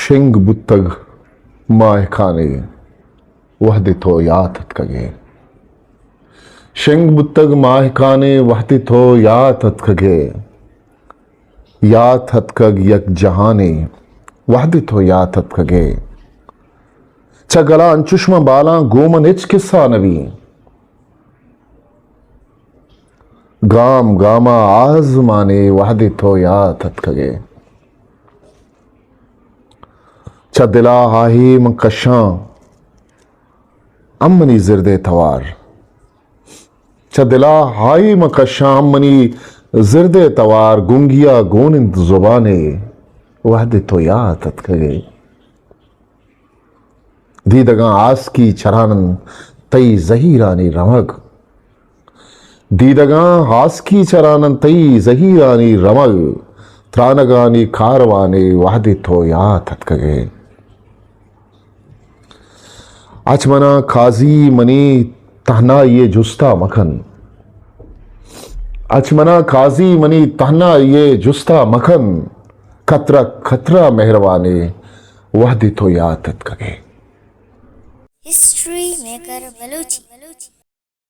शेंग बुत्तग मायखाने वहदितो यातत्कगे शेंग बुत्तग मायखाने वहदितो यातत्कगे यातत्कग यक जहाने वहदितो यातत्कगे चगला अंचुष्मा बाला गोमनिच किस्सा नवी गाम गामा आजमाने वहदितो यातत्कगे चदिला हाही मंकशा अम्मनी जिरदे तवार चदिला हाई मंकशा अम्मनी जिरदे तवार गुंगिया गोनिंद जुबाने वहदितो यातत्कगे दीदगा आस की चरानन तई जहीरानी रमग दीदगा हास की चरानन तई जहीरानी रमग त्रानगानी कारवाने वहदितो यातत्कगे अचमना खाजी मनी तहना ये जुस्ता मखन अचमना खाजी मनी तहना ये जुस्ता मखन खतरा खतरा मेहरबाने वहदितो यातत्कगे हिस्ट्री मेकर बलूची।